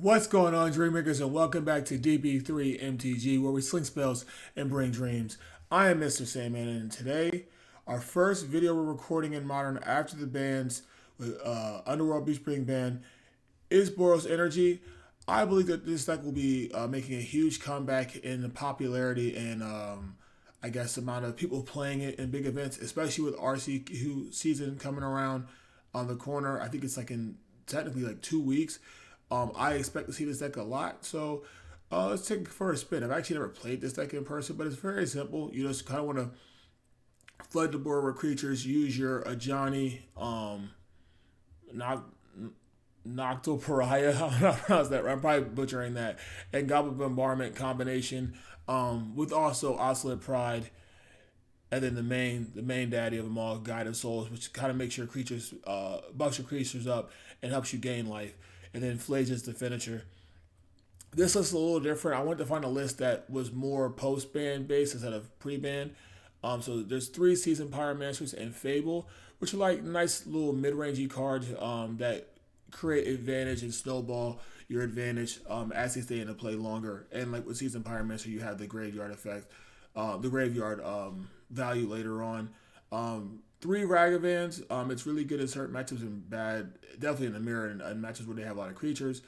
What's going on, Dreammakers, and welcome back to DB3 MTG, where we sling spells and bring dreams. I am Mr. Sandman, and today, our first video we're recording in Modern after the bans with Underworld Beach Spring ban is Boros Energy. I believe that this deck will be making a huge comeback in the popularity and I guess amount of people playing it in big events, especially with RCQ season coming around on the corner. I think it's like in technically like 2 weeks. I expect to see this deck a lot, so let's take it for a spin. I've actually never played this deck in person, but it's very simple. You just kind of want to flood the board with creatures, use your Ajani, Nocto Pariah, I don't know how to pronounce that right, I'm probably butchering that, and Goblin Bombardment combination with also Oscillate Pride, and then the main daddy of them all, Guide of Souls, which kind of makes your creatures, buffs your creatures up and helps you gain life. And then Flays is the finisher. This list is a little different. I wanted to find a list that was more post-ban based instead of pre-ban. So there's 3 Seasoned Pyromancers and Fable, which are like nice little mid-rangey cards that create advantage and snowball your advantage as they stay into play longer. And like with Seasoned Pyromancer, you have the graveyard effect, the graveyard value later on. 3 Ragavans. It's really good in certain matchups and bad, definitely in the mirror and matches where they have a lot of creatures.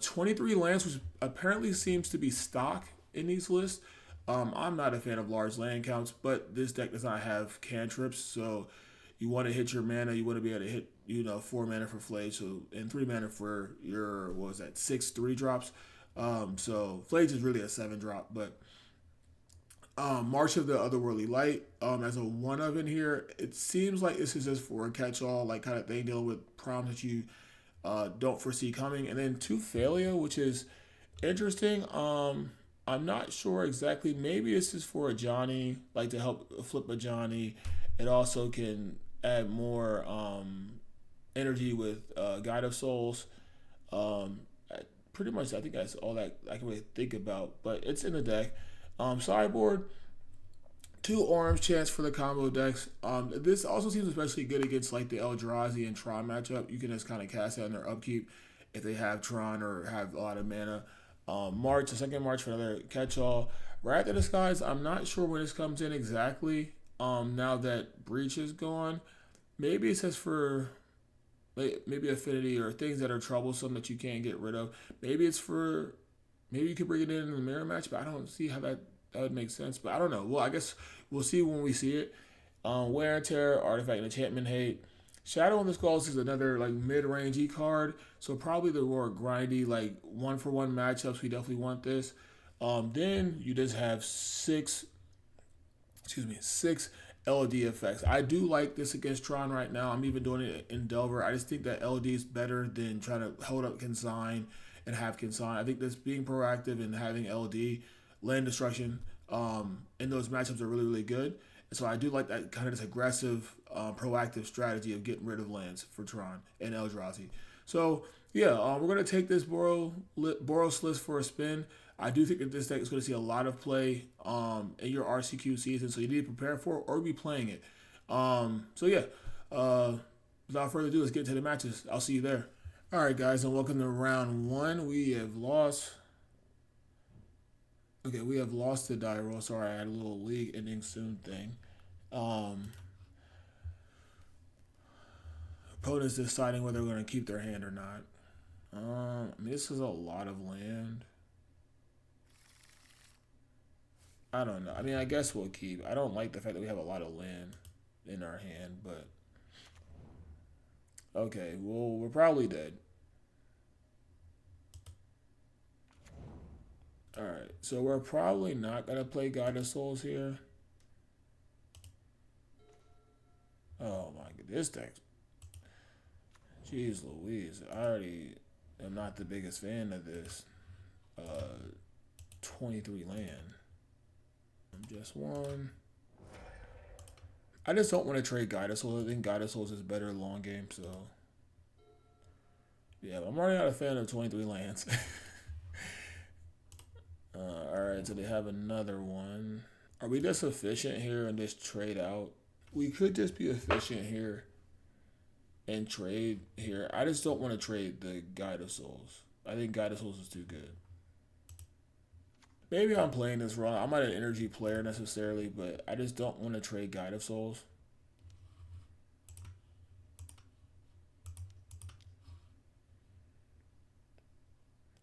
23 lands, which apparently seems to be stock in these lists. I'm not a fan of large land counts, but this deck does not have cantrips, so you want to hit your mana. You want to be able to hit, 4 mana for Flage, so and 3 mana for your 6 3-drops. So Flage is really a 7-drop, but March of the Otherworldly Light as a 1-of in here. It seems like this is just for a catch-all like kind of thing, dealing with problems that you don't foresee coming. And then 2 Failure, which is interesting. I'm not sure exactly. Maybe this is for a Johnny, like to help flip a Johnny. It also can add more energy with Guide of Souls. Pretty much, I think that's all that I can really think about. But it's in the deck. Sideboard, 2 orange chance for the combo decks. This also seems especially good against like the Eldrazi and Tron matchup. You can just kind of cast that in their upkeep if they have Tron or have a lot of mana. March, the second March for another catch-all. Wrath of the Skies, I'm not sure when this comes in exactly. Now that Breach is gone, maybe it says for maybe Affinity or things that are troublesome that you can't get rid of. Maybe it's for, maybe you could bring it in the mirror match, but I don't see how that would make sense. But I don't know. Well, I guess we'll see when we see it. Wear and Tear, Artifact and Enchantment Hate. Shadow on the Skulls is another like mid-rangey card, so probably the more grindy like 1-for-1 matchups. We definitely want this. Then you just have 6 LD effects. I do like this against Tron right now. I'm even doing it in Delver. I just think that LD is better than trying to hold up Consign and have Consign. I think this being proactive and having LD, land destruction, in those matchups are really, really good. And so I do like that kind of this aggressive, proactive strategy of getting rid of lands for Tron and Eldrazi. So yeah, we're going to take this Boros list for a spin. I do think that this deck is going to see a lot of play in your RCQ season, so you need to prepare for it or be playing it. So yeah, without further ado, let's get into the matches. I'll see you there. All right, guys, and welcome to round 1. We have lost. Okay, we have lost to die roll. Sorry, I had a little league ending soon thing. Opponents deciding whether they're going to keep their hand or not. I mean, this is a lot of land. I don't know. I mean, I guess we'll keep. I don't like the fact that we have a lot of land in our hand, but okay, well, we're probably dead. Alright, so we're probably not going to play Guide of Souls here. Oh my god, this deck. Jeez Louise, I already am not the biggest fan of this 23 land. Just 1. I just don't want to trade Guide of Souls. I think Guide of Souls is better long game, so yeah, I'm already not a fan of 23 lands. Alright, so they have another one. Are we just efficient here and just trade out? We could just be efficient here and trade here. I just don't want to trade the Guide of Souls. I think Guided Souls is too good. Maybe I'm playing this wrong. I'm not an energy player necessarily, but I just don't want to trade Guided Souls.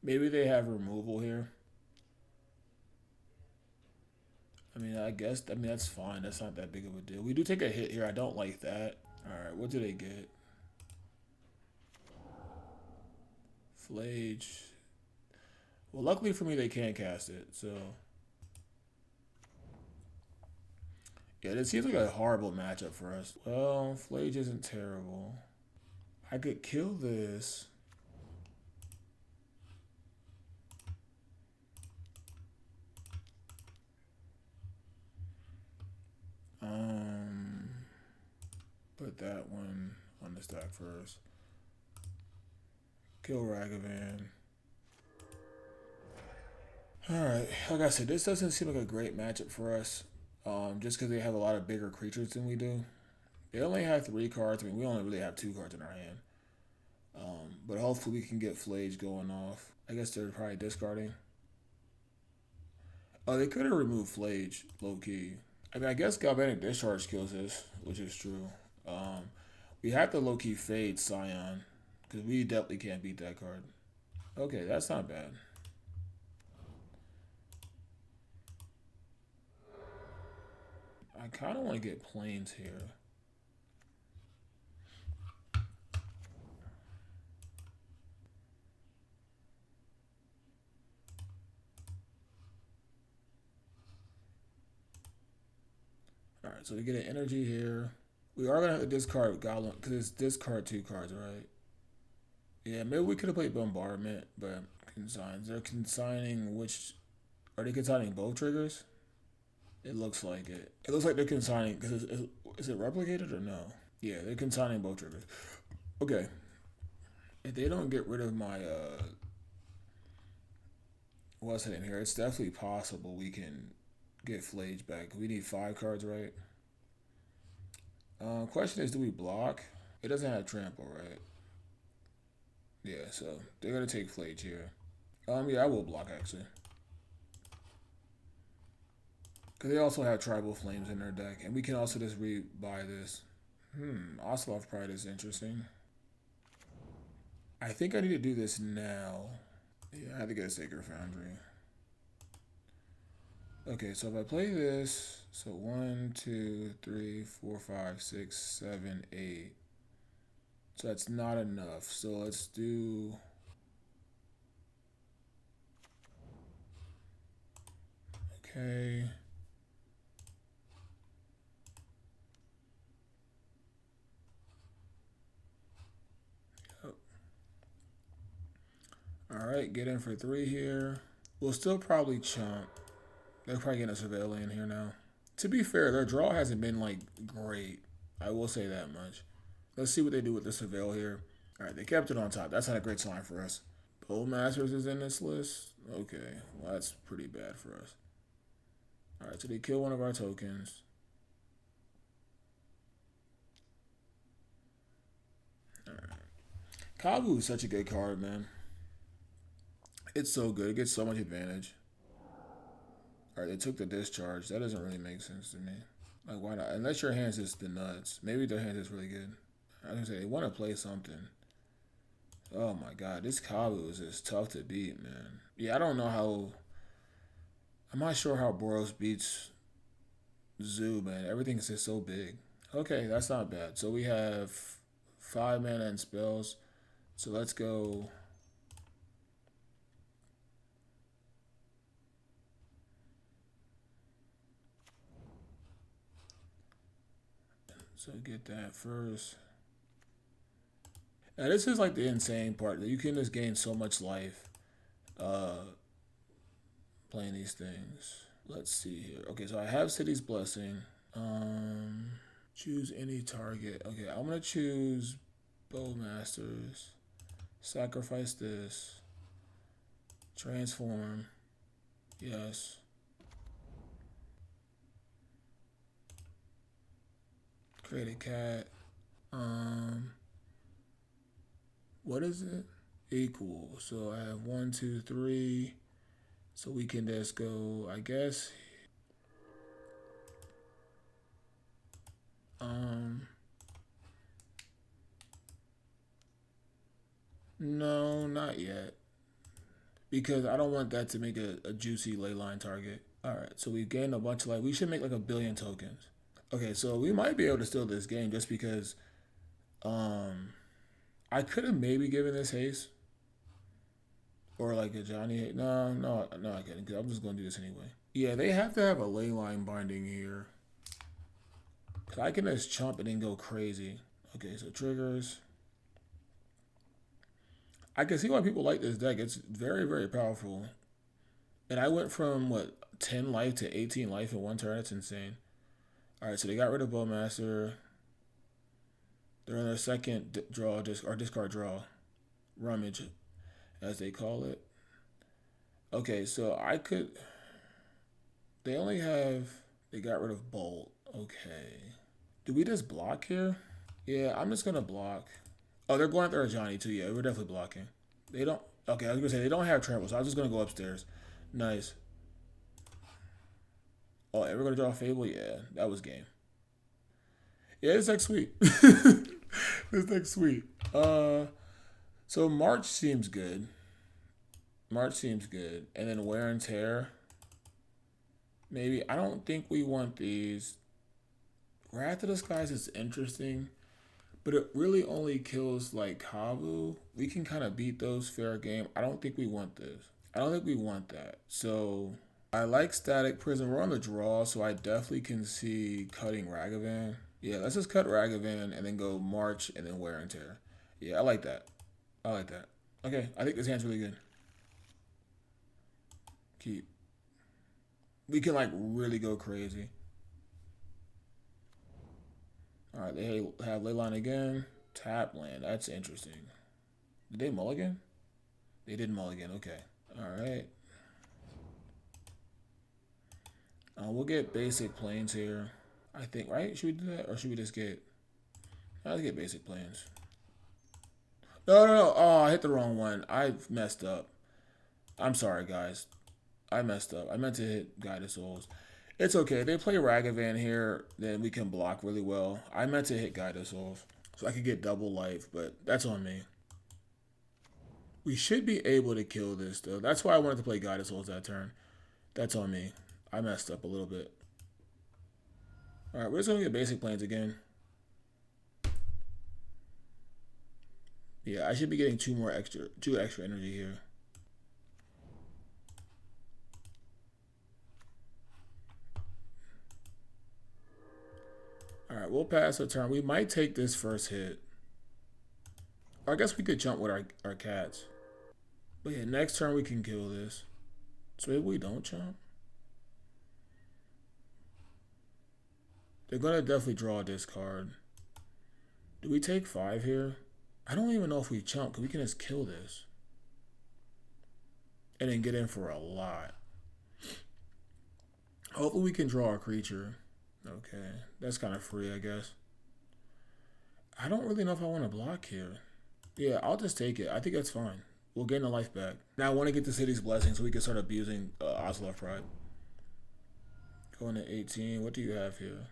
Maybe they have removal here. I mean, I mean, that's fine. That's not that big of a deal. We do take a hit here. I don't like that. All right, what do they get? Flage. Well, luckily for me, they can't cast it. So, yeah, this seems like a horrible matchup for us. Well, Flage isn't terrible. I could kill this. Um, put that one on the stack first. Kill Ragavan. Alright, like I said, this doesn't seem like a great matchup for us. Just because they have a lot of bigger creatures than we do. They only have 3 cards. I mean, we only really have 2 cards in our hand. But hopefully we can get Flage going off. I guess they're probably discarding. Oh, they could have removed Flage, low key. I mean, I guess Galvanic Discharge kills this, which is true. Um, we have to low key fade Scion, because we definitely can't beat that card. Okay, that's not bad. I kind of want to get Plains here. Alright, so we get an energy here. We are gonna have to discard Goblin because it's discard 2 cards, right? Yeah, maybe we could have played Bombardment, but consigns. They're consigning which? Are they consigning both triggers? It looks like it. It looks like they're consigning because is it replicated or no? Yeah, they're consigning both triggers. Okay. If they don't get rid of my what's it in here, it's definitely possible we can get Flage back. We need 5 cards, right? Question is, do we block? It doesn't have trample, right? Yeah, so they're gonna take Flage here. Yeah, I will block actually. Because they also have Tribal Flames in their deck, and we can also just rebuy this. Ocelot Pride is interesting. I think I need to do this now. Yeah, I have to get a Sacred Foundry. Okay, so if I play this, so 1, 2, 3, 4, 5, 6, 7, 8. So that's not enough. So let's do. Okay. Yep. Alright, get in for 3 here. We'll still probably chump. They're probably getting a Surveil in here now. To be fair, their draw hasn't been like great. I will say that much. Let's see what they do with the Surveil here. Alright, they kept it on top. That's not a great sign for us. Bowmasters is in this list. Okay, well that's pretty bad for us. Alright, so they kill one of our tokens. Alright. Kabu is such a good card, man. It's so good. It gets so much advantage. Alright, they took the discharge. That doesn't really make sense to me. Like, why not? Unless your hands is the nuts. Maybe their hands is really good. I was gonna say, they want to play something. Oh my god, this Kabu is just tough to beat, man. Yeah, I don't know how. I'm not sure how Boros beats Zoo, man. Everything's just so big. Okay, that's not bad. So we have 5 mana and spells. So let's go. So get that first. Now this is like the insane part that you can just gain so much life playing these things. Let's see here. Okay, so I have City's Blessing. Choose any target. Okay, I'm gonna choose Bowmasters. Sacrifice this. Transform. Yes. Create a cat. What is it? equal. So I have 1, 2, 3. So we can just go, I guess. No, not yet. Because I don't want that to make a juicy ley line target. Alright, so we've gained a bunch of life. We should make like 1 billion tokens. Okay, so we might be able to steal this game just because I could have maybe given this haste. Or like a Johnny. No, I couldn't. Cause I'm just gonna do this anyway. Yeah, they have to have a ley line binding here. Cause I can just chump and then go crazy. Okay, so triggers. I can see why people like this deck. It's very, very powerful. And I went from what 10 life to 18 life in one turn. That's insane. All right, so they got rid of Bowmaster. They're on their second draw, or discard draw, rummage, as they call it. Okay, so I could. They only have. They got rid of Bolt. Okay. Do we just block here? Yeah, I'm just gonna block. Oh, they're going after Johnny too. Yeah, we're definitely blocking. They don't. Okay, I was gonna say they don't have trample, so I was just gonna go upstairs. Nice. Oh, and we're gonna draw a Fable. Yeah, that was game. Yeah, this deck's sweet. This deck's sweet. So March seems good. March seems good, and then wear and tear. Maybe I don't think we want these. Wrath of the Skies is interesting, but it really only kills like Kavu. We can kind of beat those fair game. I don't think we want this. I don't think we want that. So I like Static Prison. We're on the draw, so I definitely can see cutting Ragavan. Yeah, let's just cut Ragavan and then go March and then Wear and Tear. Yeah, I like that. I like that. Okay, I think this hand's really good. Keep. We can like really go crazy. All right, they have Leyline again. Tap land. That's interesting. Did they mulligan? They did mulligan. Okay. All right. We'll get basic planes here. I think, right? Should we do that? Or should we just get... Let's get basic planes. No. Oh, I hit the wrong one. I messed up. I'm sorry, guys. I messed up. I meant to hit Guided Souls. It's okay. They play Ragavan here, then we can block really well. I meant to hit Guided Souls, so I could get double life, but that's on me. We should be able to kill this, though. That's why I wanted to play Guided Souls that turn. That's on me. I messed up a little bit. Alright, we're just going to get basic planes again. Yeah, I should be getting two extra energy here. Alright, we'll pass a turn. We might take this first hit. Or I guess we could jump with our cats. But yeah, next turn we can kill this. So maybe we don't jump. They're going to definitely draw this card. Do we take 5 here? I don't even know if we jump, because we can just kill this. And then get in for a lot. Hopefully we can draw a creature. Okay, that's kind of free, I guess. I don't really know if I want to block here. Yeah, I'll just take it. I think that's fine. We'll gain a life back. Now I want to get the city's blessing so we can start abusing Ocelot Pride. Going to 18. What do you have here?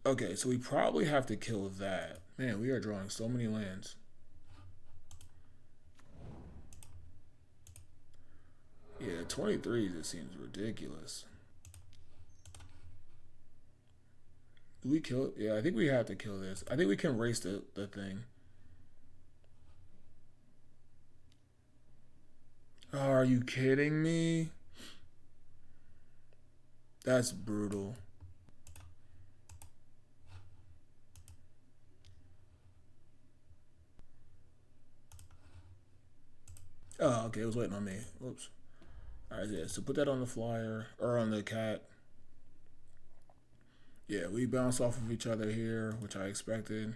Okay, so we probably have to kill that. Man, we are drawing so many lands. Yeah, 23 just seems ridiculous. Do we kill it? Yeah, I think we have to kill this. I think we can race the thing. Oh, are you kidding me? That's brutal. Oh, okay, it was waiting on me. Whoops. Alright, yeah, so put that on the flyer, or on the cat. Yeah, we bounce off of each other here, which I expected.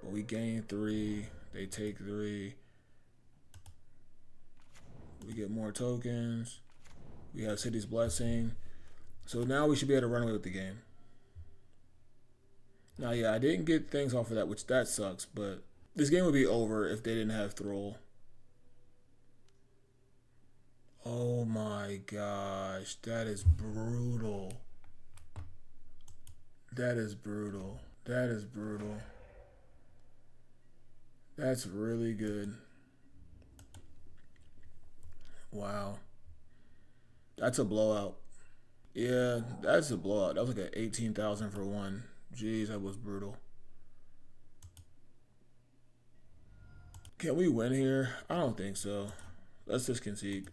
But we gain 3, they take 3. We get more tokens. We have City's Blessing. So now we should be able to run away with the game. Now, yeah, I didn't get things off of that, which that sucks, but this game would be over if they didn't have Thrall. Oh my gosh, that is brutal. That is brutal. That is brutal. That's really good. Wow. That's a blowout. Yeah, that's a blowout. That was like a 18,000 for one. Jeez, that was brutal. Can we win here? I don't think so. Let's just concede.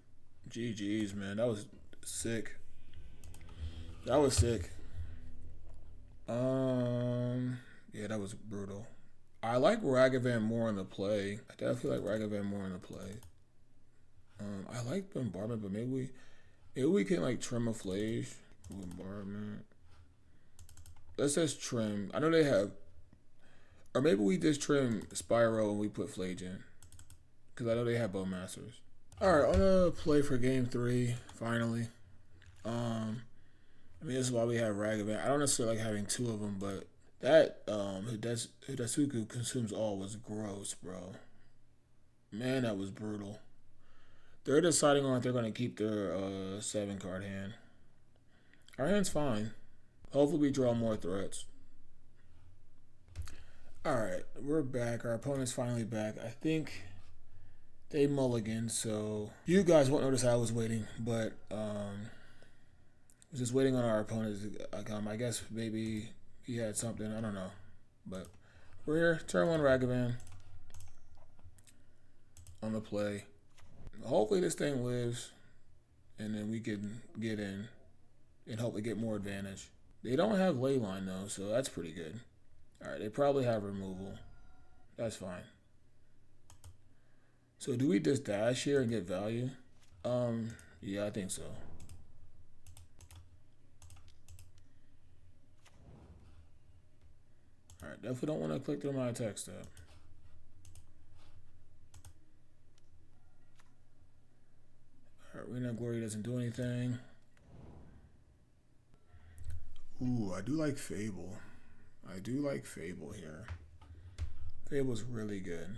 GG's, man. That was sick. That was sick. Yeah, that was brutal. I like Ragavan more in the play. I definitely like Ragavan more in the play. I like bombardment, but maybe we can like trim a flage. Bombardment. Let's just trim. I know they have, or maybe we just trim Spyro and we put flage in, because I know they have bowmasters. All right, on a play for game 3. Finally. I mean, this is why we have Ragavan. I don't necessarily like having 2 of them, but that Hidetsugu consumes all was gross, bro. Man, that was brutal. They're deciding on if they're going to keep their 7-card hand. Our hand's fine. Hopefully we draw more threats. Alright, we're back. Our opponent's finally back. I think they mulligan, so you guys won't notice I was waiting, but was just waiting on our opponent to come. I guess maybe he had something. I don't know. But we're here. Turn 1 Ragavan on the play. Hopefully this thing lives, and then we can get in and hopefully get more advantage. They don't have leyline though, so that's pretty good. Alright, they probably have removal. That's fine. So do we just dash here and get value? Yeah, I think so. Alright, definitely don't want to click through my attack step. Alright, Rena Glory doesn't do anything. Ooh, I do like Fable. I do like Fable here. Fable's really good.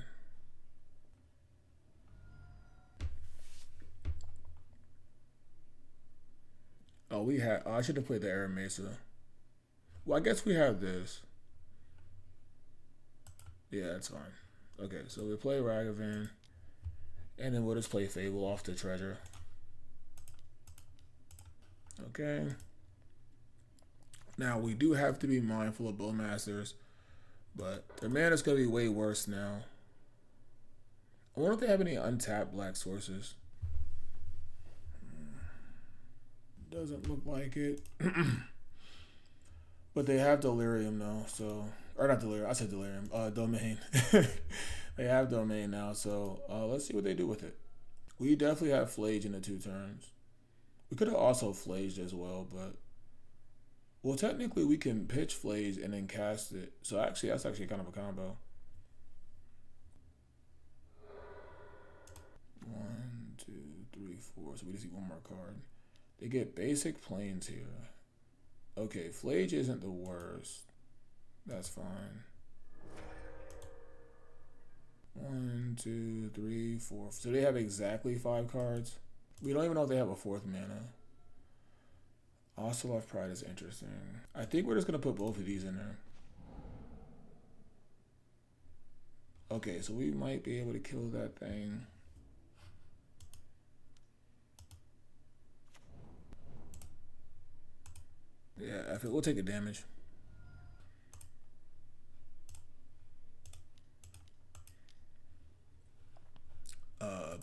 Oh, we had. Oh, I should have played the Air Mesa. Well, I guess we have this. Yeah, that's fine. Okay, so we play Ragavan, and then we'll just play Fable off the treasure. Okay. Now we do have to be mindful of Bowmasters, but their mana's gonna be way worse now. I wonder if they have any untapped black sources. Doesn't look like it. But they have Delirium now, so or not Delirium. I said Delirium. Domain. They have Domain now, so let's see what they do with it. We definitely have Flage in the 2 turns. We could have also Flaged as well, but well, technically we can pitch Flage and then cast it. So actually, that's actually kind of a combo. 1, 2, 3, 4. So we just need 1 more card. They get basic planes here. Okay, Flage isn't the worst. That's fine. 1, 2, 3, 4. So they have exactly 5 cards. We don't even know if they have a 4th mana. Ocelot Pride is interesting. I think we're just gonna put both of these in there. Okay, so we might be able to kill that thing. Yeah, we'll take the damage.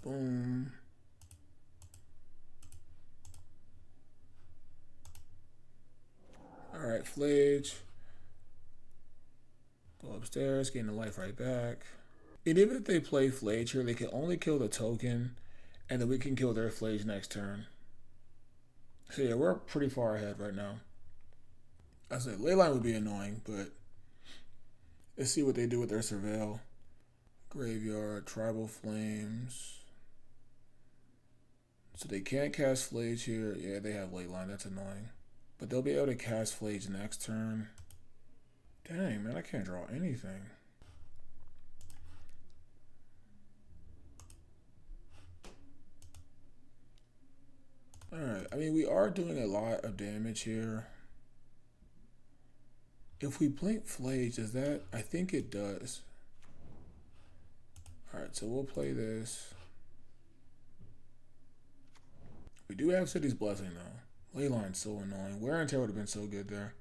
Boom. Alright, Flage. Go upstairs, getting the life right back. And even if they play Flage here, they can only kill the token, and then we can kill their Flage next turn. So yeah, we're pretty far ahead right now. I said Leyline would be annoying, but let's see what they do with their Surveil. Graveyard, Tribal Flames. So they can't cast Flage here. Yeah, they have Leyline. That's annoying. But they'll be able to cast Flage next turn. Dang, man, I can't draw anything. Alright, I mean, we are doing a lot of damage here. If we blink Flage, does that? I think it does. Alright, so we'll play this. We do have City's Blessing, though. Leyline's so annoying. Wear and Tear would have been so good there.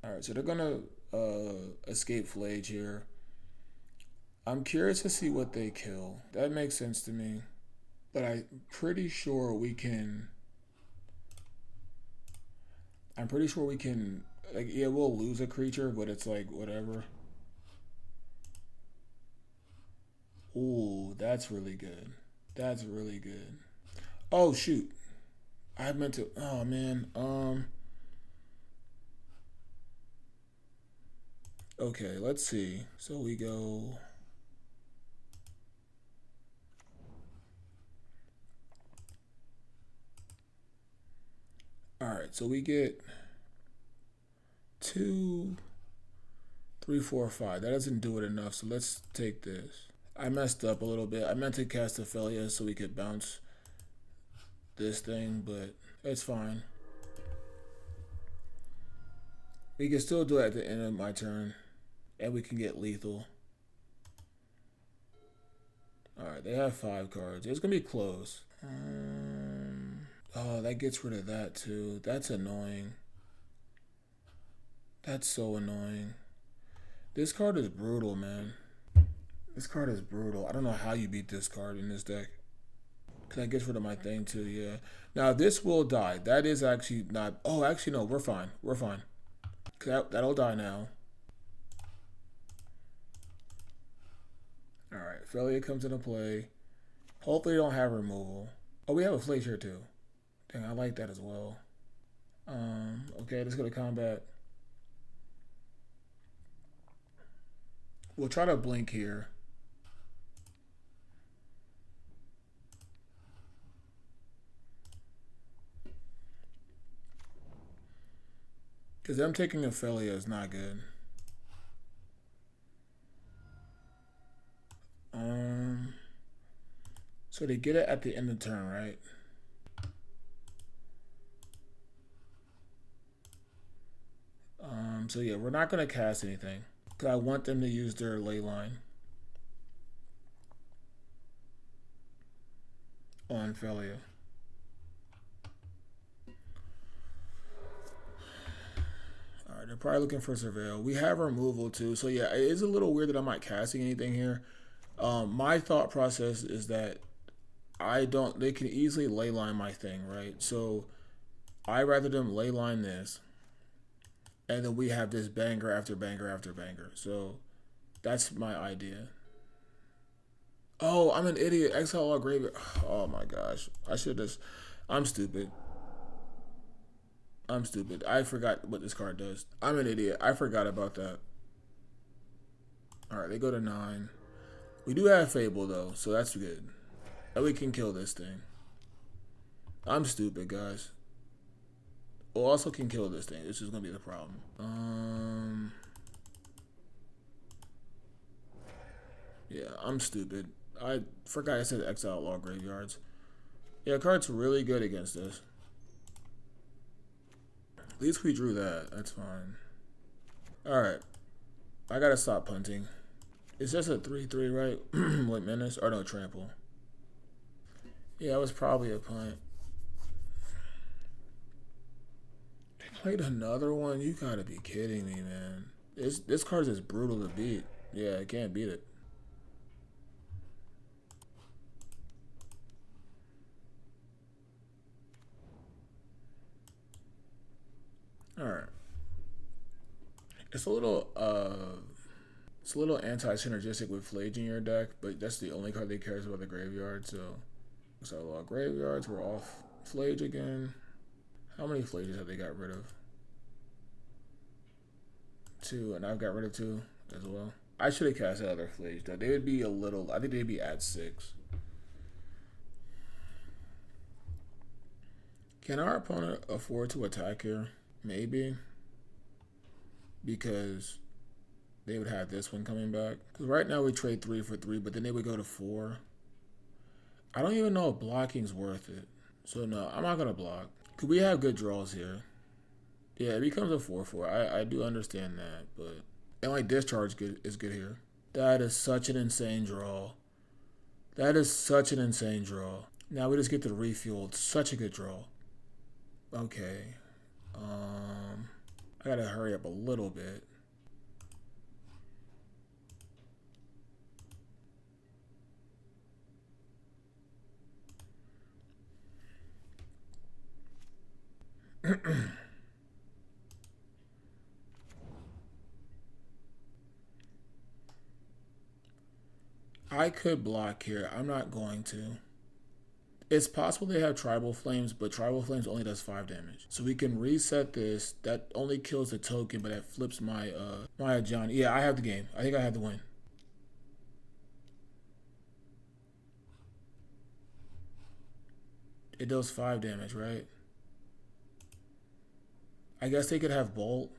Alright, so they're gonna escape Flage here. I'm curious to see what they kill. That makes sense to me. But I'm pretty sure we can... Like, yeah, we'll lose a creature, but it's like, whatever. Ooh, that's really good. That's really good. Oh, shoot. I meant to... Oh, man. Okay, let's see. So we go... Alright, so we get 2, 3, 4, 5. That doesn't do it enough, so let's take this. I messed up a little bit. I meant to cast Ophelia so we could bounce this thing, but it's fine. We can still do it at the end of my turn, and we can get lethal. Alright, they have 5 cards. It's going to be close. Oh, that gets rid of that too. That's annoying. That's so annoying. This card is brutal, man. This card is brutal. I don't know how you beat this card in this deck. Because that gets rid of my thing too, yeah. Now, this will die. That is actually not... Oh, actually, no. We're fine. We're fine. That'll die now. Alright, Ophelia comes into play. Hopefully, they don't have removal. Oh, we have a Flage here too. Dang, I like that as well. Okay, let's go to combat. We'll try to blink here. Because them taking Ophelia is not good. So they get it at the end of the turn, right? So yeah, we're not going to cast anything. Because I want them to use their ley line on Ophelia. Alright, they're probably looking for Surveil. We have removal too. So yeah, it is a little weird that I'm not casting anything here. My thought process is that they can easily ley line my thing, right? So I rather them ley line this. And then we have this banger after banger after banger. So that's my idea. Oh, I'm an idiot. Exile all graveyard. Oh my gosh. I should have. I'm stupid. I'm stupid. I forgot what this card does. I'm an idiot. I forgot about that. Alright, they go to 9. We do have Fable though, so that's good. And we can kill this thing. I'm stupid, guys. We also can kill this thing. This is gonna be the problem. Yeah, I'm stupid. I forgot I said exile all graveyards. Yeah, card's really good against this. At least we drew that. That's fine. Alright. I gotta stop punting. It's just a 3/3, right? With menace? Or no, trample. Yeah, it was probably a punt. They played another one? You gotta be kidding me, man. This card is brutal to beat. Yeah, I can't beat it. Alright. It's a little anti-synergistic with Flage in your deck, but that's the only card that cares about the graveyard, so a lot of graveyards. We're off Flage again. How many Flages have they got rid of? 2, and I've got rid of 2 as well. I should have cast another Flage though. They would be I think they'd be at 6. Can our opponent afford to attack here? Maybe. because they would have this one coming back. Because right now we trade 3 for 3, but then they would go to 4. I don't even know if blocking's worth it. So no, I'm not gonna block. Cause we have good draws here. Yeah, it becomes a 4-4. I do understand that, but and like discharge is good here. That is such an insane draw. That is such an insane draw. Now we just get to refuel. It's such a good draw. Okay. I gotta hurry up a little bit. I could block here. I'm not going to. It's possible they have Tribal Flames, but Tribal Flames only does 5 damage. So we can reset this. That only kills the token, but that flips my my Johnny. Yeah, I have the game. I think I have the win. It does 5 damage, right? I guess they could have Bolt.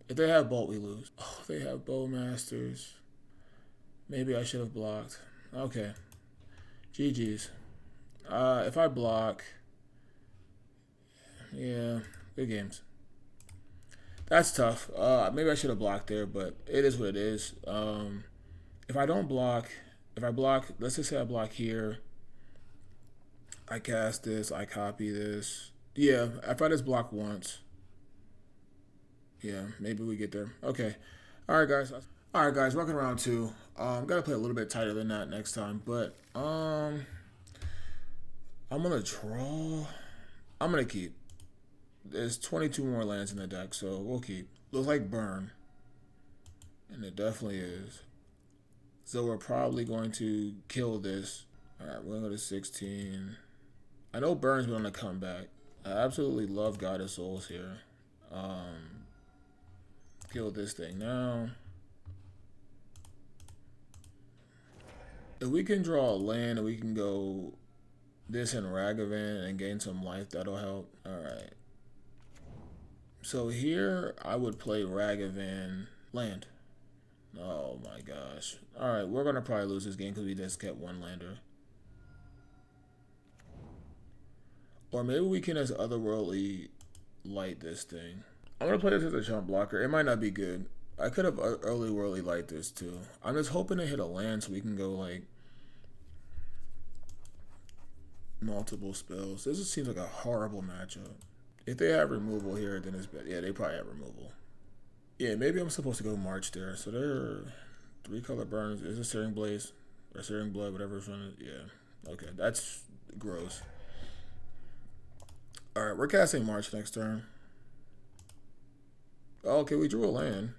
If they have Bolt, we lose. Oh, they have Bowmasters. Maybe I should have blocked. Okay. GG's. If I block, yeah, good games. That's tough. Maybe I should have blocked there, but it is what it is. If I don't block, if I block, let's just say I block here. I cast this, I copy this. Yeah, if I just block once. Yeah, maybe we get there. Okay. All right, guys. All right, guys. Welcome to round 2. Gotta play a little bit tighter than that next time, but I'm gonna draw. I'm gonna keep. There's 22 more lands in the deck, so we'll keep. Looks like burn, and it definitely is. So we're probably going to kill this. All right, we're gonna go to 16. I know burn's gonna come back. I absolutely love God of Souls here. Kill this thing now. If we can draw a land and we can go this in Ragavan and gain some life, that'll help. Alright. So here I would play Ragavan land. Oh my gosh. Alright, we're going to probably lose this game because we just kept one lander. Or maybe we can as otherworldly light this thing. I'm going to play this as a chump blocker. It might not be good. I could have early worldly light this too. I'm just hoping to hit a land so we can go like multiple spells. This just seems like a horrible matchup. If they have removal here, then it's bad. Yeah, they probably have removal. Yeah, maybe I'm supposed to go March there. So there are 3 color burns. Is it Searing Blaze? Or Searing Blood, whatever it's running. Yeah. Okay, that's gross. Alright, we're casting March next turn. Oh, okay, we drew a land.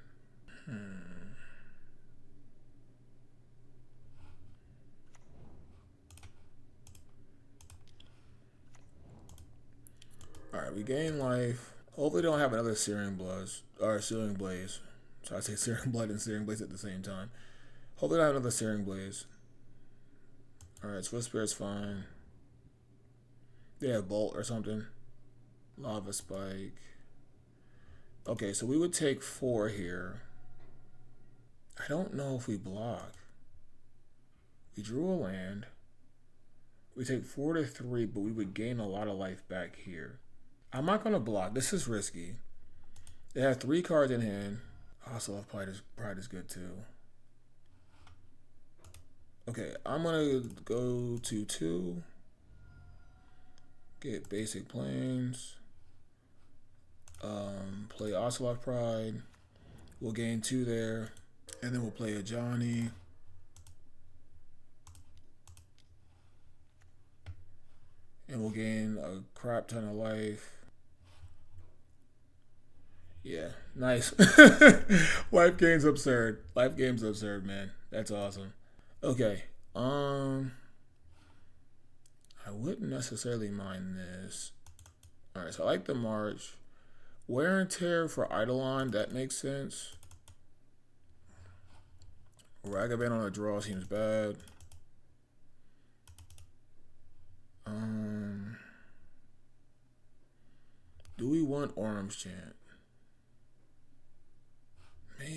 Alright, we gain life. Hopefully they don't have another Searing Bloods or Searing Blaze. So I say Searing Blood and Searing Blaze at the same time. Hopefully they don't have another Searing Blaze. Alright, Swift Spirit's fine. They have Bolt or something. Lava Spike. Okay, so we would take 4 here. I don't know if we block. We drew a land. We take 4 to 3, but we would gain a lot of life back here. I'm not going to block. This is risky. They have 3 cards in hand. Also, love Pride is good too. Okay, I'm going to go to 2. Get basic planes. Play Ocelot Pride. We'll gain 2 there. And then we'll play a Johnny. And we'll gain a crap ton of life. Yeah, nice. Life game's absurd. Life game's absurd, man. That's awesome. Okay. I wouldn't necessarily mind this. Alright, so I like the March. Wear and Tear for Eidolon, that makes sense. Ragavan on a draw seems bad. Do we want Orm's Chant?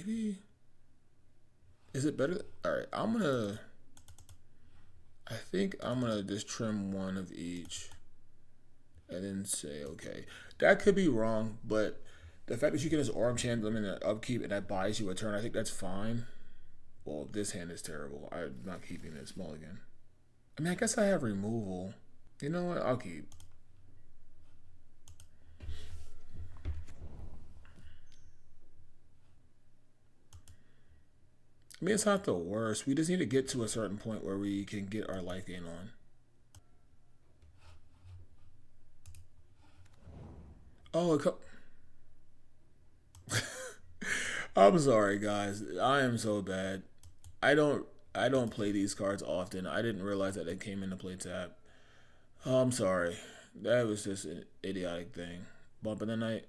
maybe. Is it better? All right, I think I'm gonna just trim one of each and then say, okay. That could be wrong, but the fact that you can just Orb Chant them in the upkeep and that buys you a turn, I think that's fine. Well, this hand is terrible. I'm not keeping this mulligan. I mean, I guess I have removal. You know what? I'll keep. I mean, it's not the worst. We just need to get to a certain point where we can get our life gain on. Oh, I'm sorry, guys. I am so bad. I don't I don't play these cards often. I didn't realize that they came into play tap. Oh, I'm sorry. That was just an idiotic thing. Bump in the night.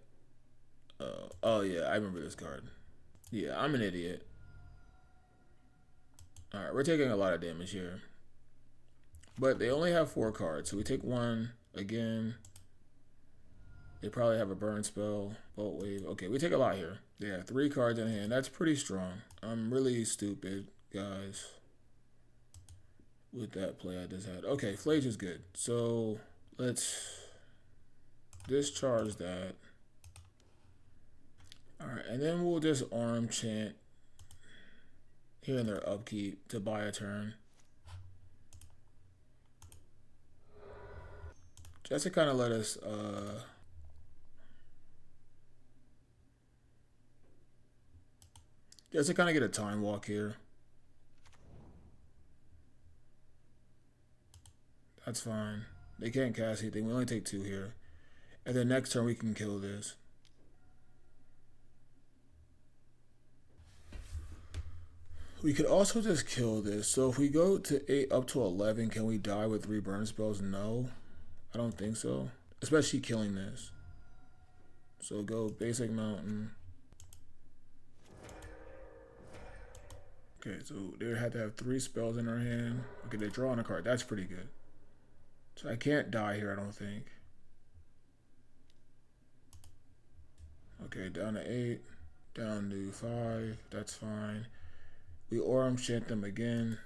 Oh yeah, I remember this card. Yeah, I'm an idiot. Alright, we're taking a lot of damage here. But they only have 4 cards, so we take 1 again. They probably have a burn spell, bolt wave. Okay, we take a lot here. They have 3 cards in hand. That's pretty strong. I'm really stupid, guys, with that play I just had. Okay, Flage is good. So let's discharge that. Alright, and then we'll just Arm Chant here in their upkeep to buy a turn. Just to kind of let us just to kind of get a time walk here. That's fine. They can't cast anything. We only take 2 here. And then next turn we can kill this. We could also just kill this. So if we go to 8 up to 11, can we die with 3 burn spells? No. I don't think so. Especially killing this. So go basic mountain. Okay, so they had to have 3 spells in their hand. Okay, they're drawing a card. That's pretty good. So I can't die here, I don't think. Okay, down to 8. Down to 5. That's fine. We Orem Chant them again.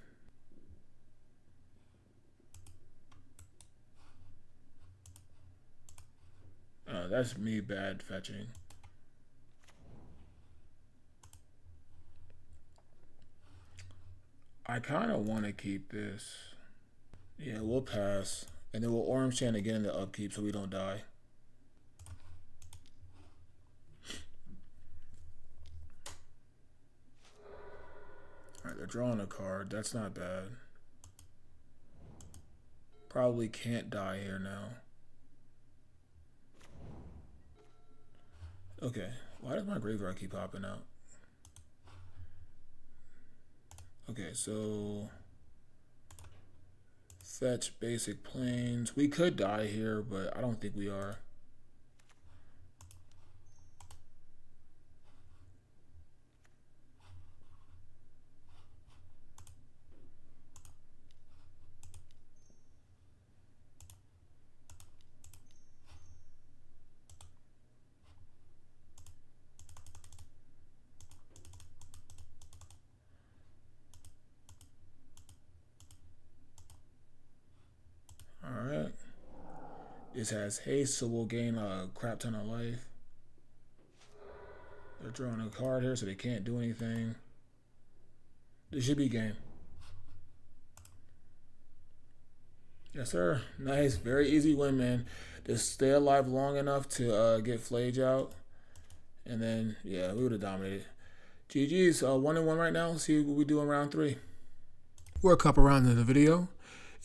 That's me bad fetching. I kind of want to keep this. Yeah, we'll pass. And then we'll Orem Chant again in the upkeep so we don't die. Alright, they're drawing a card. That's not bad. Probably can't die here now. Okay, why does my graveyard keep popping out? Okay, so fetch basic planes. We could die here, but I don't think we are. This has haste, so we'll gain a crap ton of life. They're drawing a card here, so they can't do anything. This should be game. Yes, sir. Nice. Very easy win, man. Just stay alive long enough to get Flage out. And then, yeah, we would have dominated. GG's. 1-1 right now. Let's see what we do in round 3. We're a couple rounds into the video.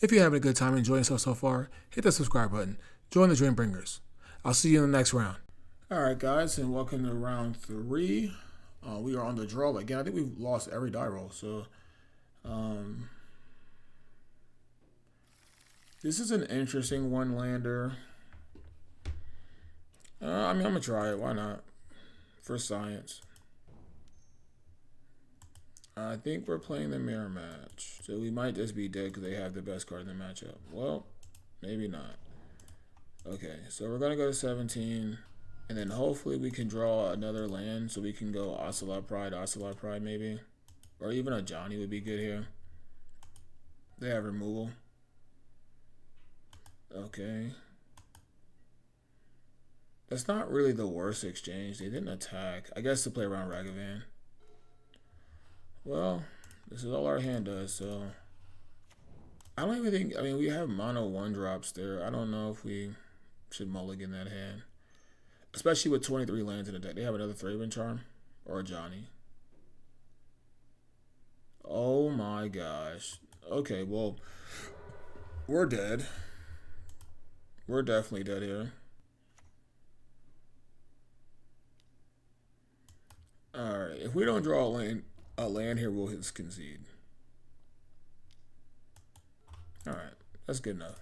If you're having a good time enjoying yourself so far, hit the subscribe button. Join the Dream Bringers. I'll see you in the next round. Alright guys, and welcome to round 3. We are on the draw again. I think we've lost every die roll, so this is an interesting one-lander. I mean, I'm gonna try it. Why not? For science. I think we're playing the mirror match, so we might just be dead because they have the best card in the matchup. Well, maybe not. Okay, so we're gonna go to 17. And then hopefully we can draw another land so we can go Ocelot Pride maybe. Or even a Johnny would be good here. They have removal. Okay. That's not really the worst exchange. They didn't attack. I guess to play around Ragavan. Well, this is all our hand does, so... I don't even think... I mean, we have mono 1-drops there. I don't know if we should mulligan that hand. Especially with 23 lands in the deck. They have another Thraben Charm. Or a Johnny. Oh my gosh. Okay, well... We're dead. We're definitely dead here. Alright, if we don't draw a land here, we'll just concede. Alright, that's good enough.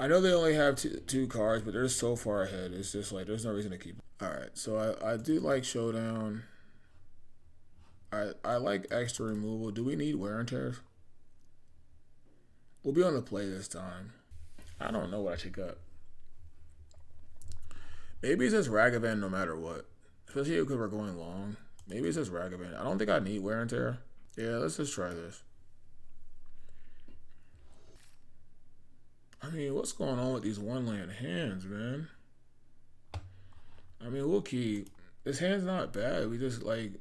I know they only have two cards, but they're so far ahead. It's just like, there's no reason to keep them. Alright, so I do like Showdown. I like extra removal. Do we need wear and tears? We'll be on the play this time. I don't know what I should cut. Maybe it's just Ragavan no matter what. Especially because we're going long. Maybe it's just Ragavan. I don't think I need wear and tear. Yeah, let's just try this. I mean, what's going on with these one-land hands, man? I mean, we'll keep. This hand's not bad. We just, like...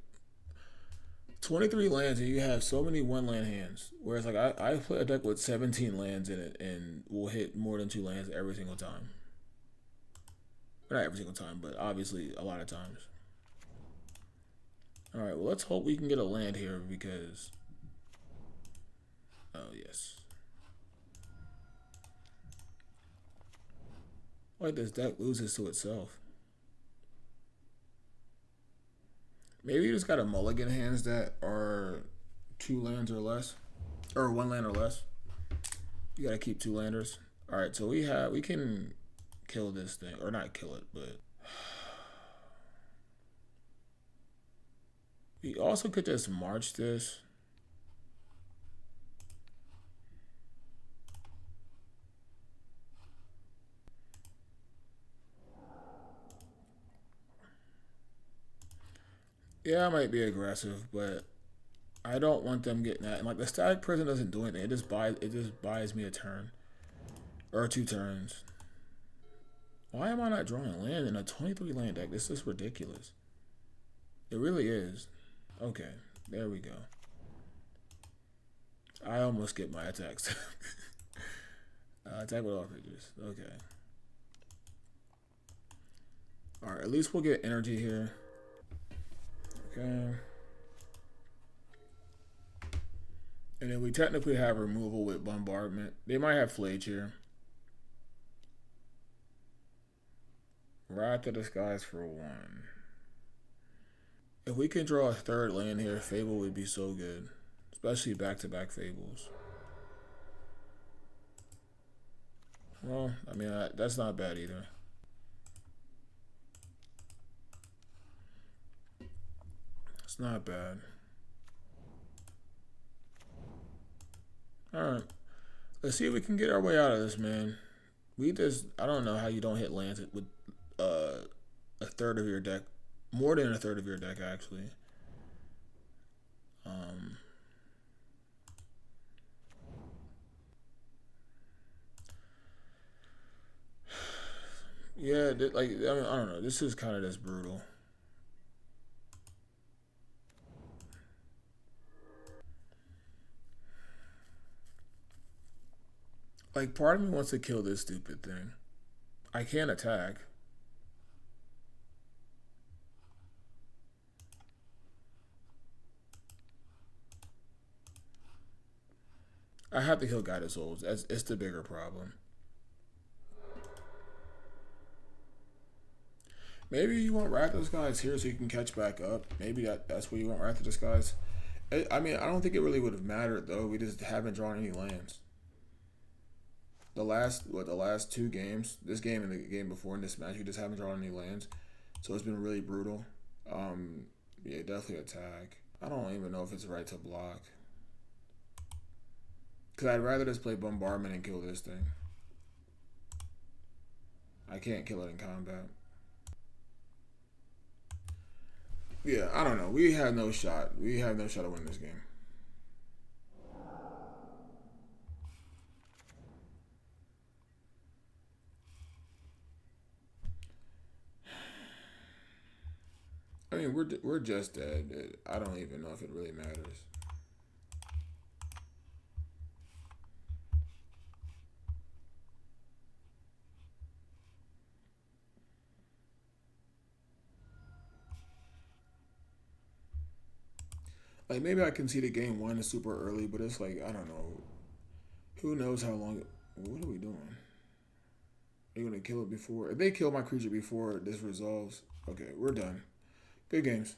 23 lands and you have so many one-land hands. Whereas, like, I play a deck with 17 lands in it and we'll hit more than 2 lands every single time. Not every single time, but obviously a lot of times. Alright, well, let's hope we can get a land here because... Oh, yes. Like, this deck loses to itself. Maybe you just got a mulligan hands that are 2 lands or less. Or 1 land or less. You gotta keep 2 landers. Alright, so we can kill this thing. Or not kill it, but... We also could just march this. Yeah, I might be aggressive, but I don't want them getting that. And like the Static Prison doesn't do anything. It just buys me a turn. Or 2 turns. Why am I not drawing land in a 23 land deck? This is ridiculous. It really is. Okay, there we go. I almost get my attacks. Attack with all creatures. Okay. Alright, at least we'll get energy here. Okay. And then we technically have removal with bombardment. They might have Flage here. Wrath of the Skies for 1. If we can draw a 3rd land here, Fable would be so good. Especially back-to-back Fables. Well, I mean, that's not bad either. It's not bad. Alright. Let's see if we can get our way out of this, man. I don't know how you don't hit lands with a 1/3 of your deck. More than a 1/3 of your deck, actually. Yeah, like, I mean, I don't know. This is kind of just brutal. Like, part of me wants to kill this stupid thing. I can't attack. I have to kill Guided Souls. It's the bigger problem. Maybe you want Wrath of the Skies here so you can catch back up. Maybe that's where you want Wrath of the Skies. I mean, I don't think it really would have mattered, though. We just haven't drawn any lands. The last 2 games, this game and the game before in this match, we just haven't drawn any lands. So it's been really brutal. Yeah, definitely attack. I don't even know if it's right to block. Because I'd rather just play Bombardment and kill this thing. I can't kill it in combat. Yeah, I don't know. We have no shot. We have no shot to win this game. I mean, we're just dead. I don't even know if it really matters. Like maybe I can see the game one is super early, but it's like I don't know. Who knows how long? What are we doing? Are you gonna kill it before? If they kill my creature before this resolves, okay, we're done. Good games.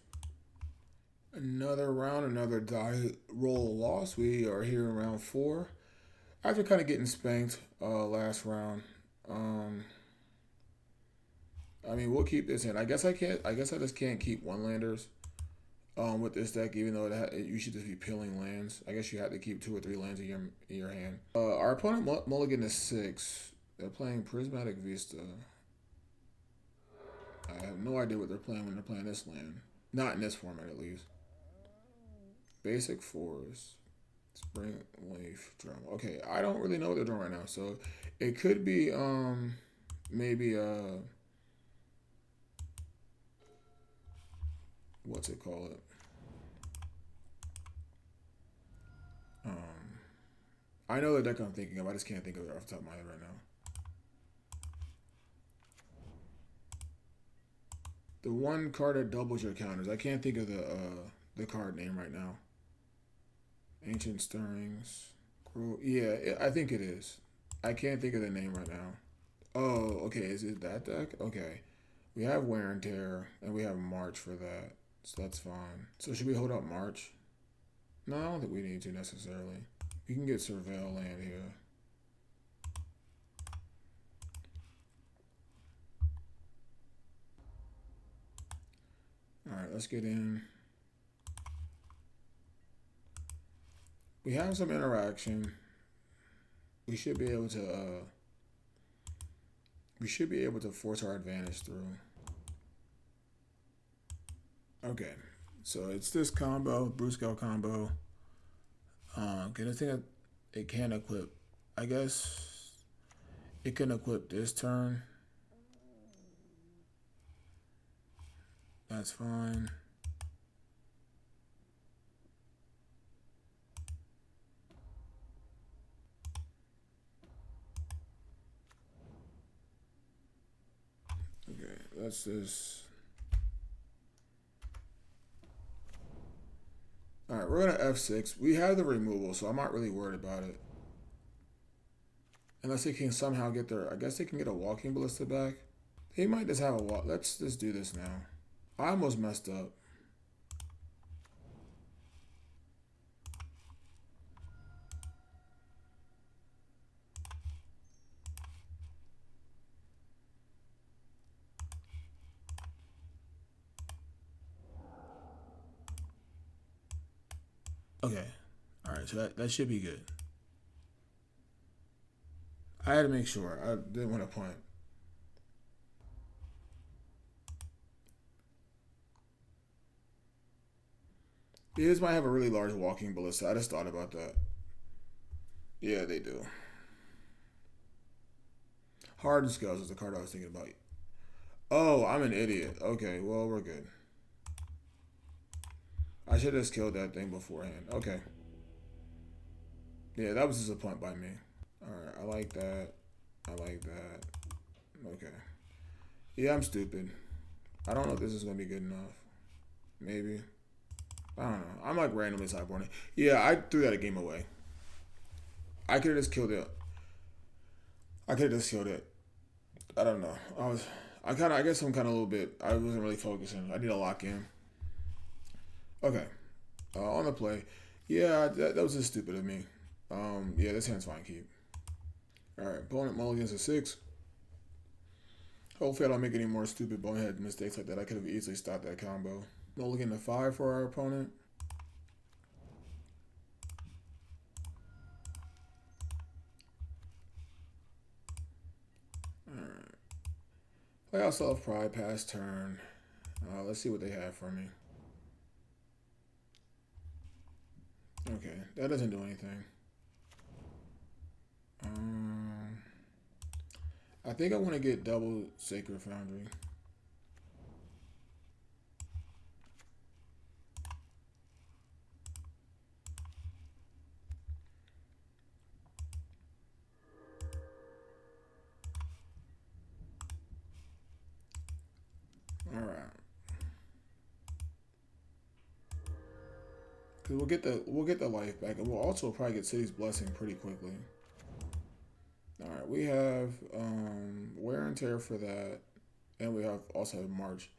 Another round, another die roll loss. We are here in round 4. After kind of getting spanked last round. Um, I mean, we'll keep this in. I guess I can't. I guess I just can't keep one landers with this deck, even though you should just be peeling lands. I guess you have to keep 2 or 3 lands in your hand. Our opponent mulligan is 6. They're playing Prismatic Vista. I have no idea what they're playing when they're playing this land. Not in this format, at least. Basic Forest. Spring Leaf Drum. Okay, I don't really know what they're doing right now. So it could be maybe what's it called? I know the deck I'm thinking of. I just can't think of it off the top of my head right now. The one card that doubles your counters. I can't think of the card name right now. Ancient Stirrings. Yeah, I think it is. I can't think of the name right now. Oh, okay. Is it that deck? Okay. We have Wear and Tear, and we have March for that. So that's fine. So should we hold up March? No, I don't think we need to necessarily. We can get Surveil land here. Alright, let's get in. We have some interaction. We should be able to force our advantage through. Okay, so it's this combo, Broodscale combo. Can I think it can equip? I guess it can equip this turn. That's fine. Okay, that's this. Alright, we're going to F6. We have the removal, so I'm not really worried about it. Unless they can somehow get their... I guess they can get a Walking Ballista back. He might just have a walk. Let's just do this now. I almost messed up. Okay. Alright, so that should be good. I had to make sure. I didn't want to punt. These might have a really large Walking Ballista. I just thought about that. Yeah, they do. Hardened Scales is the card I was thinking about. Oh, I'm an idiot. Okay, well, we're good. I should have just killed that thing beforehand. Okay. Yeah, that was just a punt by me. Alright, I like that. I like that. Okay. Yeah, I'm stupid. I don't know if this is going to be good enough. Maybe. I don't know. I'm like randomly sideboarding. Yeah, I threw that a game away. I could have just killed it. I don't know. I guess I'm kind of a little bit, I wasn't really focusing. I need to lock in. Okay. On the play. Yeah, that was just stupid of me. Yeah, this hand's fine, keep. Alright, opponent mulligans a 6. Hopefully I don't make any more stupid bonehead mistakes like that. I could have easily stopped that combo. Mulligan a 5 for our opponent. Alright. Play out self pride, pass turn. Let's see what they have for me. Okay, that doesn't do anything. I think I want to get double Sacred Foundry. All right. Cause we'll get the life back, and we'll also probably get City's Blessing pretty quickly. All right, we have wear and tear for that, and we have also have March,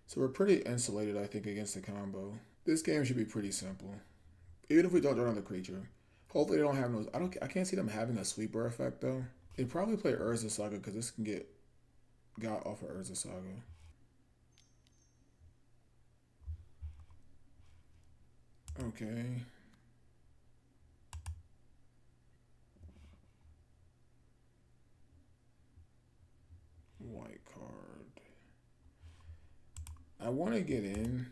so we're pretty insulated, I think, against the combo. This game should be pretty simple, even if we don't draw another creature. Hopefully, they don't have no. I can't see them having a sweeper effect though. They probably play Urza Saga because this can get got off of Urza Saga. Okay. White card. I want to get in.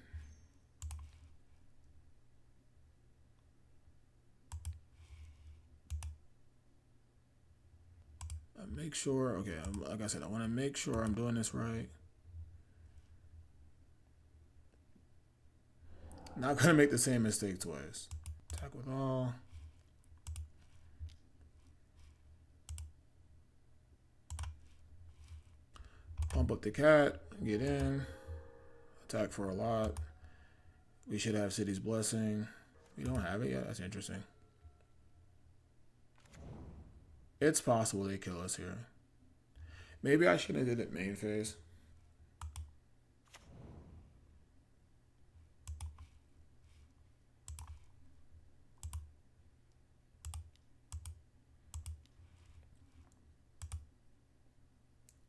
Make sure. Okay, like I said, I want to make sure I'm doing this right. Not gonna make the same mistake twice. Attack with all. Pump up the cat. Get in. Attack for a lot. We should have City's Blessing. We don't have it yet. That's interesting. It's possible they kill us here. Maybe I should have did it main phase.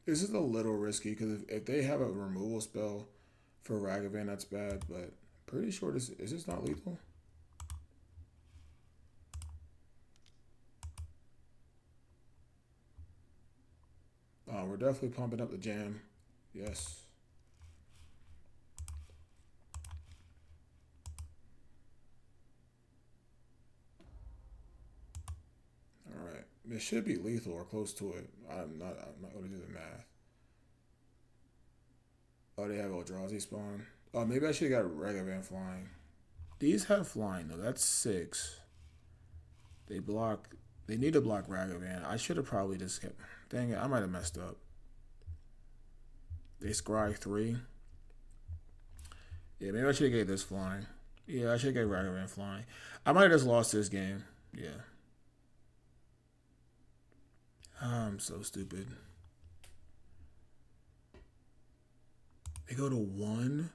This is a little risky because if they have a removal spell for Ragavan, that's bad. But pretty sure this is this not lethal. Oh, we're definitely pumping up the jam. Yes. All right. This should be lethal or close to it. I'm not going to do the math. Oh, they have Eldrazi spawn. Oh, maybe I should have got Ragavan flying. These have flying though. That's 6. They block. They need to block Ragavan. I should have probably just kept. Dang it, I might have messed up. They scry 3. Yeah, maybe I should have gave this flying. Yeah, I should have gave Ragavan flying. I might have just lost this game. Yeah. I'm so stupid. They go to 1.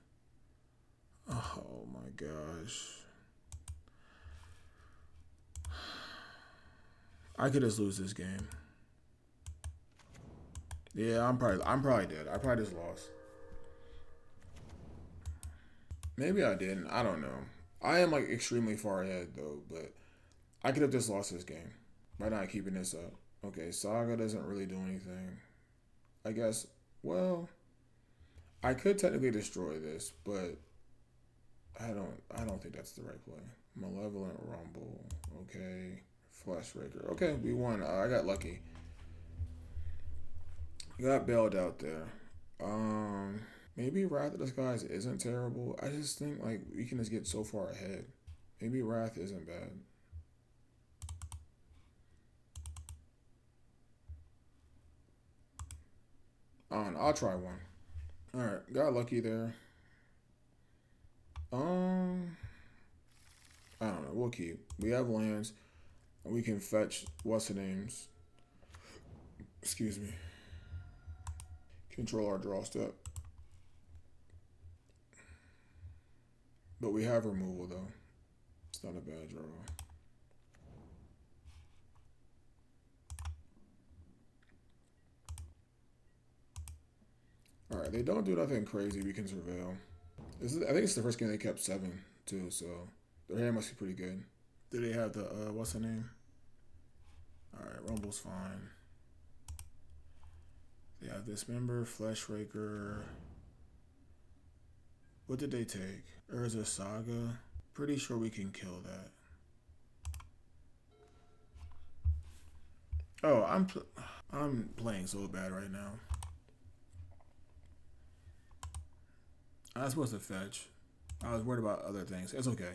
Oh my gosh. I could just lose this game. Yeah, I'm probably dead. I probably just lost. Maybe I didn't. I don't know. I am like extremely far ahead though, but I could have just lost this game by not keeping this up. Okay, Saga doesn't really do anything. I guess. Well, I could technically destroy this, but I don't think that's the right play. Malevolent Rumble. Okay. Flash Raker. Okay, we won. I got lucky. Got bailed out there. Maybe Wrath of the Skies isn't terrible. I just think like we can just get so far ahead. Maybe Wrath isn't bad. I don't know. I'll try one. All right, got lucky there. Um, I don't know. We'll keep. We have lands. We can fetch what's the names. Excuse me. Control our draw step. But we have removal though. It's not a bad draw. All right, they don't do nothing crazy. We can surveil. I think it's the first game they kept 7 too, so their hand must be pretty good. Do they have the what's the name? All right, Rumble's fine. They have Dismember, Flesh Raker. What did they take? Urza Saga. Pretty sure we can kill that. Oh, I'm playing so bad right now. I was supposed to fetch. I was worried about other things. It's okay.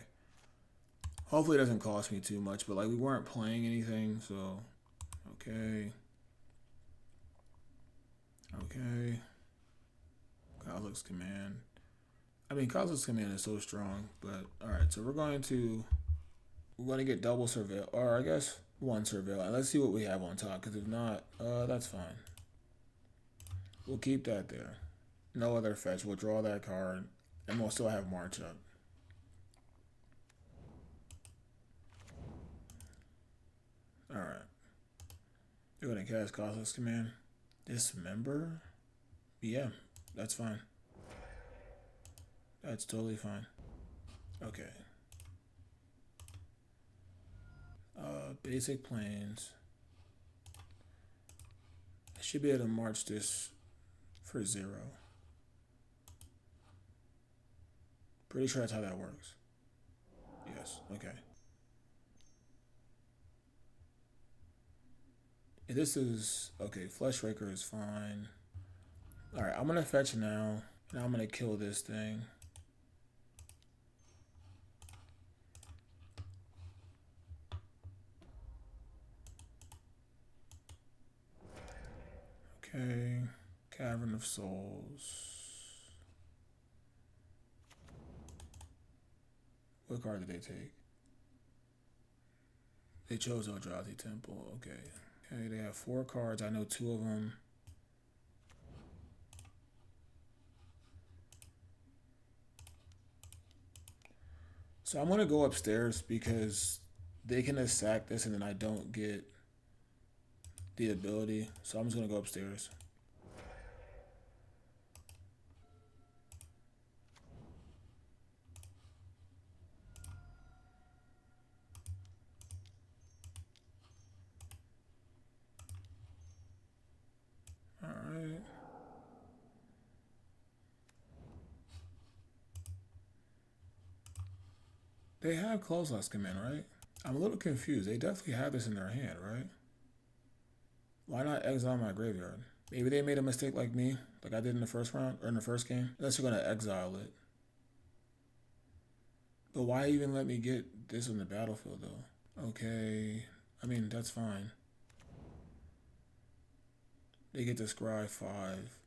Hopefully it doesn't cost me too much, but like we weren't playing anything, so okay. Okay. Kozilek's command. I mean Kozilek's command is so strong, but alright, so we're going to get double surveil, or I guess one surveil, and let's see what we have on top, because if not, that's fine. We'll keep that there. No other fetch. We'll draw that card, and we'll still have March up. Alright. You're going to cast Kozilek's command. Dismember? Yeah, that's fine. That's totally fine. Okay. Basic planes. I should be able to march this for 0. Pretty sure that's how that works. Yes, okay. This is, okay, Flesh Raker is fine. Alright, I'm gonna fetch now, and I'm gonna kill this thing. Okay, Cavern of Souls. What card did they take? They chose Eldrazi Temple, okay. Okay, they have 4 cards, I know 2 of them. So I'm gonna go upstairs because they can sack this and then I don't get the ability. So I'm just gonna go upstairs. Alright. They have Closeless command, right? I'm a little confused. They definitely have this in their hand, right? Why not exile my graveyard? Maybe they made a mistake like me, like I did in the first round, or in the first game. Unless you're gonna exile it. But why even let me get this on the battlefield, though? Okay, I mean, that's fine. They get to scry 5.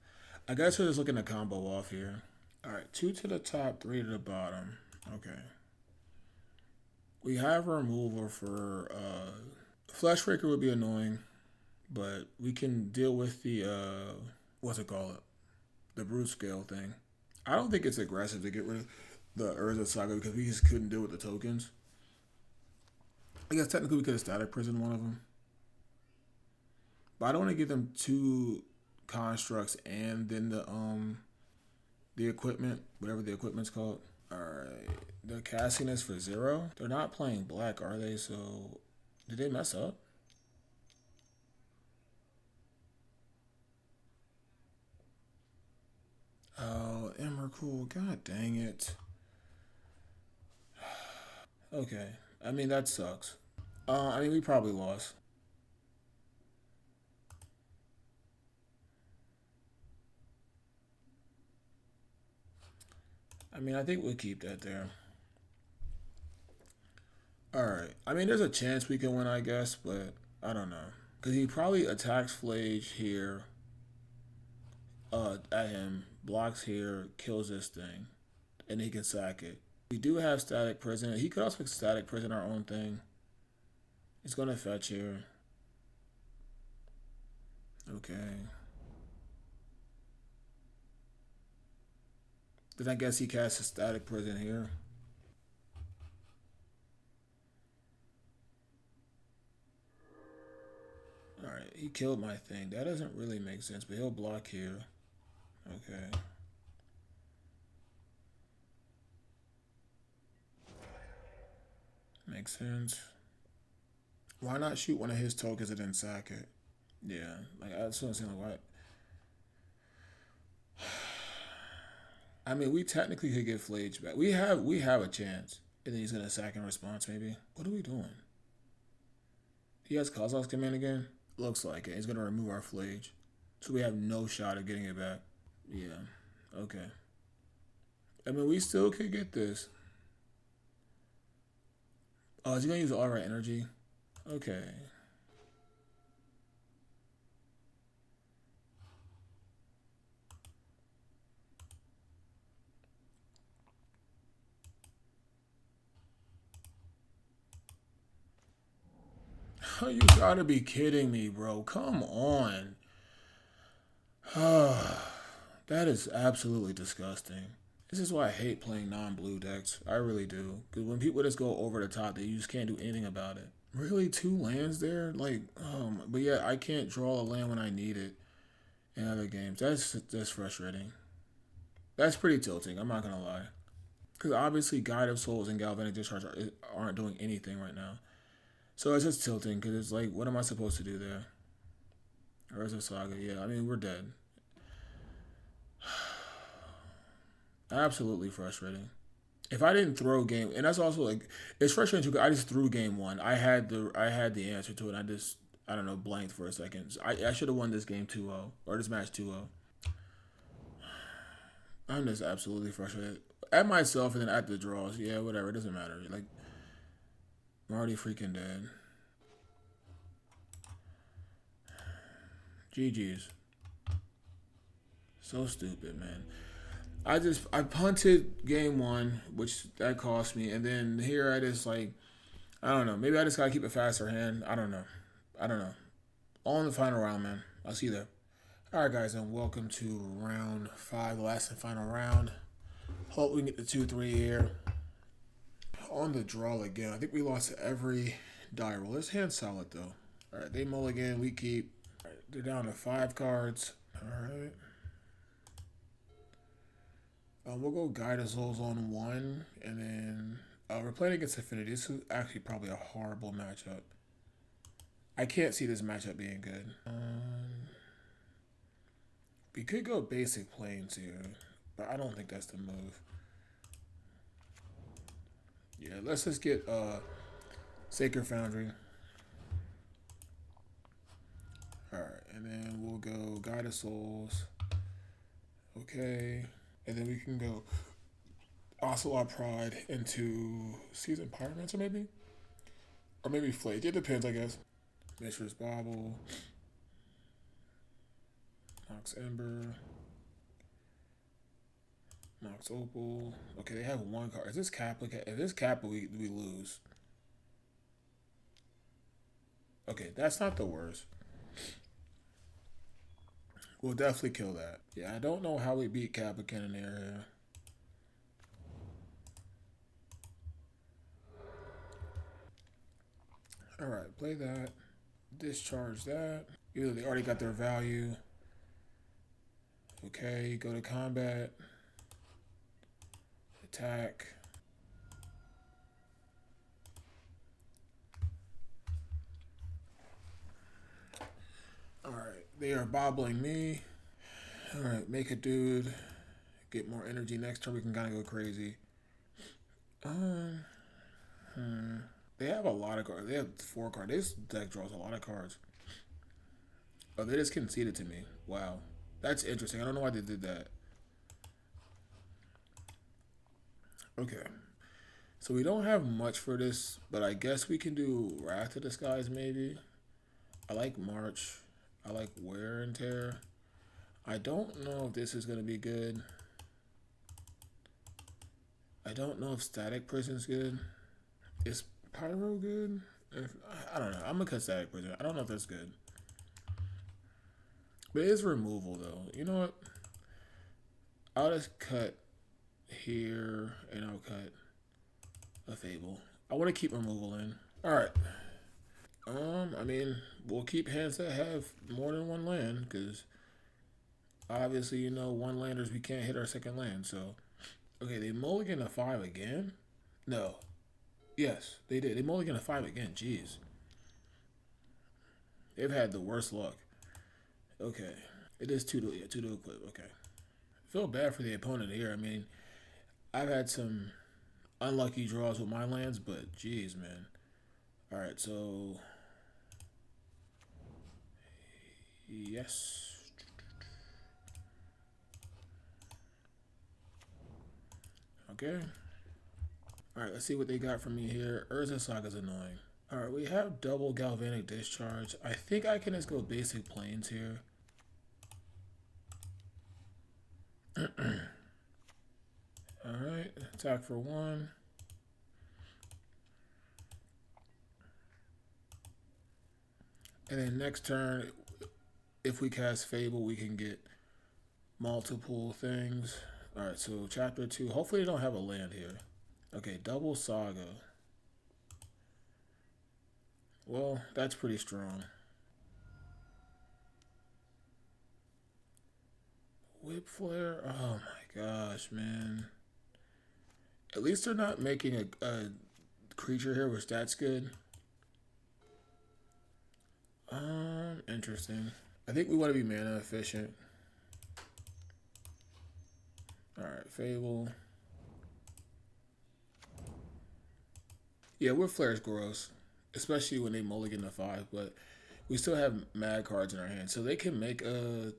I guess we're just looking to combo off here. Alright, 2 to the top, 3 to the bottom. Okay. We have removal for Flesh Raker would be annoying, but we can deal with the what's it called? The Broodscale thing. I don't think it's aggressive to get rid of the Urza Saga because we just couldn't deal with the tokens. I guess technically we could have static prison one of them. But I don't want to give them 2 constructs and then the equipment, whatever the equipment's called. Alright. They're casting this for 0. They're not playing black, are they? So did they mess up? Oh, Emrakul, god dang it. Okay. I mean that sucks. I mean we probably lost. I mean I think we'll keep that there. Alright. I mean there's a chance we can win I guess, but I don't know. Because he probably attacks Flage here. At him, blocks here, kills this thing, and he can sack it. We do have static prison. He could also static prison our own thing. He's gonna fetch here. Okay. Then I guess he casts a static prison here. Alright, he killed my thing. That doesn't really make sense, but he'll block here. Okay. Makes sense. Why not shoot one of his tokens and then sack it? Yeah, like I just don't see why. I mean, we technically could get Flage back. We have a chance. And then he's gonna sack in response, maybe. What are we doing? He has Kozlov's command again? Looks like it. He's gonna remove our Flage. So we have no shot of getting it back. Yeah. Okay. I mean, we still could get this. Oh, is he gonna use all our energy? Okay. You gotta be kidding me, bro. Come on. That is absolutely disgusting. This is why I hate playing non-blue decks. I really do. Because when people just go over the top, you just can't do anything about it. Really, 2 lands there? Like, but yeah, I can't draw a land when I need it in other games. That's frustrating. That's pretty tilting. I'm not gonna lie. Because obviously, Guide of Souls and Galvanic Discharge aren't doing anything right now. So it's just tilting because it's like, what am I supposed to do there? Or is it Saga? Yeah, I mean, we're dead. Absolutely frustrating. If I didn't throw game, and that's also like, it's frustrating too. I just threw game one. I had the answer to it. I don't know, blanked for a second. So I should have won this game 2-0 or this match 2-0. I'm just absolutely frustrated at myself and then at the draws. Yeah, whatever. It doesn't matter. Like, I'm already freaking dead. GG's. So stupid, man. I punted game one, which that cost me, and then here I just like, I don't know. Maybe I just gotta keep a faster hand. I don't know. I don't know. All in the final round, man. I'll see you there. All right, guys, and welcome to round 5, the last and final round. Hope we can get the 2-3 here. On the draw again. I think we lost every die roll. This hand's solid though. All right, they mulligan. We keep. All right, they're down to 5 cards. All right. We'll go Guide of Souls on 1, and then we're playing against Affinity. This is actually probably a horrible matchup. I can't see this matchup being good. We could go basic planes here, but I don't think that's the move. Yeah, let's just get Sacred Foundry. Alright, and then we'll go Guide of Souls. Okay. And then we can go Ocelot Pride into Seasoned Pyromancer, maybe? Or maybe Flake. It depends, I guess. Mistress Bobble. Nox Ember. Nox Opal. Okay, they have 1 card. Is this Kappa? If this Kappa, we lose. Okay, that's not the worst. We'll definitely kill that. Yeah, I don't know how we beat Kappa Cannoneer. Alright, play that. Discharge that. Either they already got their value. Okay, go to combat. Attack. Alright, they are bobbling me. Alright, make a dude. Get more energy. Next turn we can kind of go crazy. They have a lot of cards. They have 4 cards. This deck draws a lot of cards. Oh, they just conceded to me. Wow. That's interesting. I don't know why they did that. Okay. So we don't have much for this, but I guess we can do Wrath of the Skies maybe. I like March. I like Wear and Tear. I don't know if this is going to be good. I don't know if Static Prison's good. Is Pyro good? I don't know. I'm going to cut Static Prison. I don't know if that's good. But it is removal, though. You know what? I'll just cut here, and I'll cut a Fable. I want to keep removal in. Alright. I mean, we'll keep hands that have more than 1 land, because obviously, you know, 1-landers, we can't hit our second land, so. Okay, they mulligan a 5 again? No. Yes, they did. They mulligan a 5 again. Jeez. They've had the worst luck. Okay. It is 2 to equip. Okay. feel bad for the opponent here. I mean, I've had some unlucky draws with my lands, but geez, man. All right, so yes. Okay. All right, let's see what they got from me here. Urza Saga's annoying. All right, we have double galvanic discharge. I think I can just go basic planes here. All right, attack for 1. And then next turn, if we cast Fable, we can get multiple things. All right, so chapter 2. Hopefully they don't have a land here. Okay, double Saga. Well, that's pretty strong. Whip Flare? Oh my gosh, man. At least they're not making a creature here, which that's good. Interesting. I think we want to be mana efficient. Alright, Fable. Yeah, Whip Flare is gross. Especially when they mulligan to 5, but we still have mad cards in our hand. So they can make a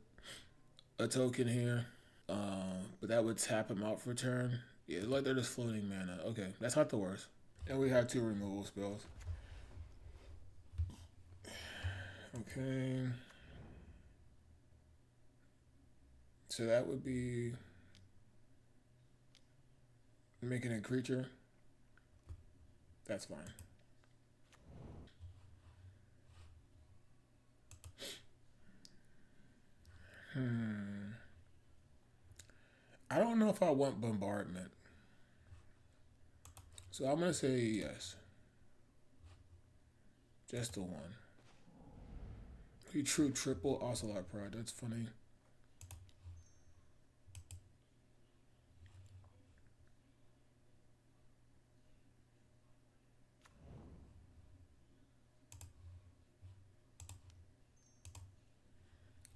token here. But that would tap him out for a turn. Yeah, like they're just floating mana. Okay, that's not the worst. And we have 2 removal spells. Okay. So that would be making a creature. That's fine. I don't know if I want bombardment. So I'm going to say yes. Just the 1. He true triple Ocelot Pride. That's funny.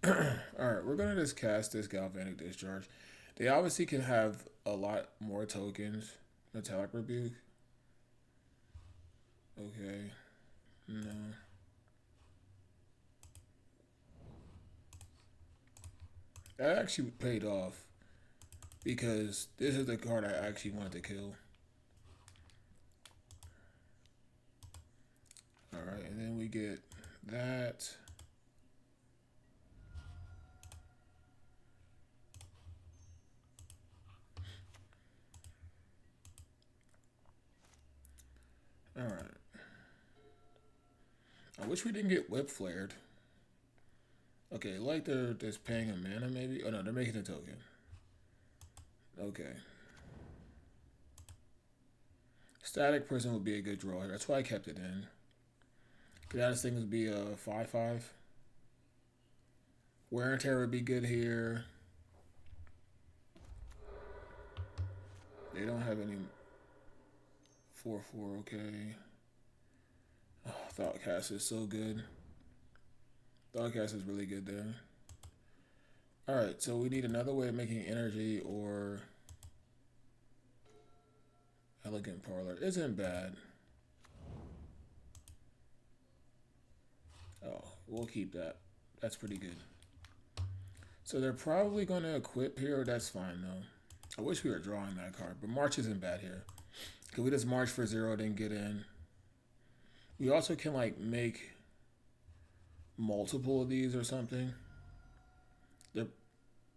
Alright, we're going to just cast this Galvanic Discharge. They obviously can have a lot more tokens. Metallic Rebuke. Okay. No. That actually paid off. Because this is the card I actually wanted to kill. Alright, and then we get that. Alright. I wish we didn't get Whip Flared. Okay, like they're just paying a mana maybe? Oh no, they're making a token. Okay. Static Prison would be a good draw here. That's why I kept it in. Could this thing would be a 5/5. Wear and Tear would be good here. They don't have any 4/4, okay. Oh, Thoughtcast is so good. Thoughtcast is really good there. Alright, so we need another way of making energy or Elegant Parlor. Isn't bad. Oh, we'll keep that. That's pretty good. So they're probably going to equip here. That's fine, though. I wish we were drawing that card, but March isn't bad here. Could we just March for 0, then get in? We also can, like, make multiple of these or something. They're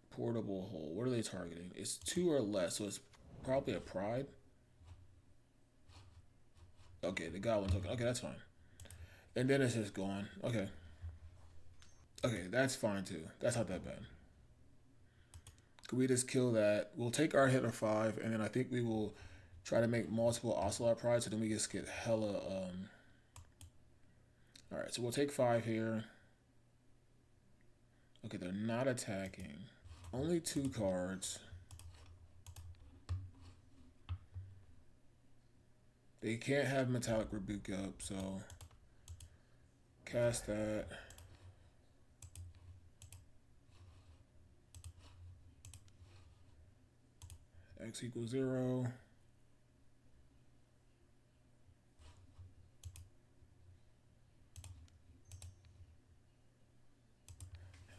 portable hole. What are they targeting? It's 2 or less, so it's probably a Pride. Okay, the Goblin token. Okay, that's fine. And then it's just gone. Okay. Okay, that's fine, too. That's not that bad. Could we just kill that? We'll take our hit of 5, and then I think we will try to make multiple Ocelot Pride, so then we just get hella, Alright, so we'll take 5 here. Okay, they're not attacking. Only 2 cards. They can't have Metallic Rebuke up, so cast that. x equals 0.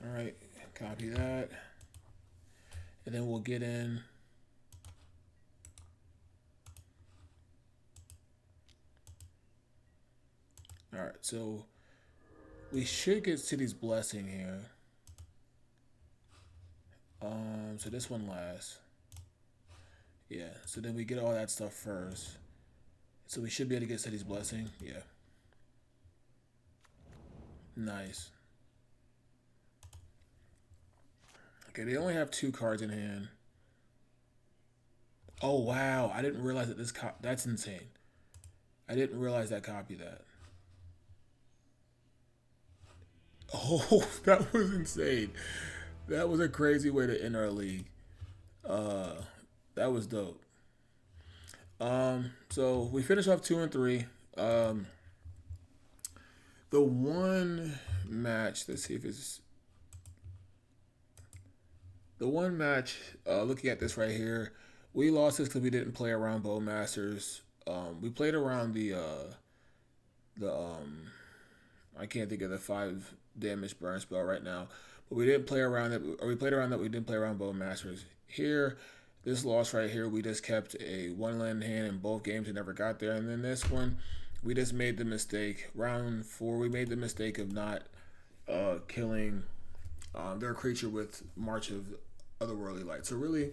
All right, copy that. And then we'll get in. All right, so we should get City's Blessing here. So this one lasts. Yeah, so then we get all that stuff first. So we should be able to get City's Blessing. Yeah. Nice. Okay, they only have 2 cards in hand. Oh, wow. I didn't realize that that's insane. I didn't realize that copy that. Oh, that was insane. That was a crazy way to end our league. Uh, that was dope. So we finished off 2 and 3. The one match. Let's see if it's the one match. Looking at this right here, we lost this because we didn't play around Bowmasters. We played around the I can't think of the 5 damage burn spell right now, but we didn't play around it. Or we played around that. We didn't play around Bowmasters. Here, this loss right here, we just kept a 1 land hand in both games and never got there. And then this one, we just made the mistake. Round 4, we made the mistake of not killing their creature with March of Otherworldly Light. So really,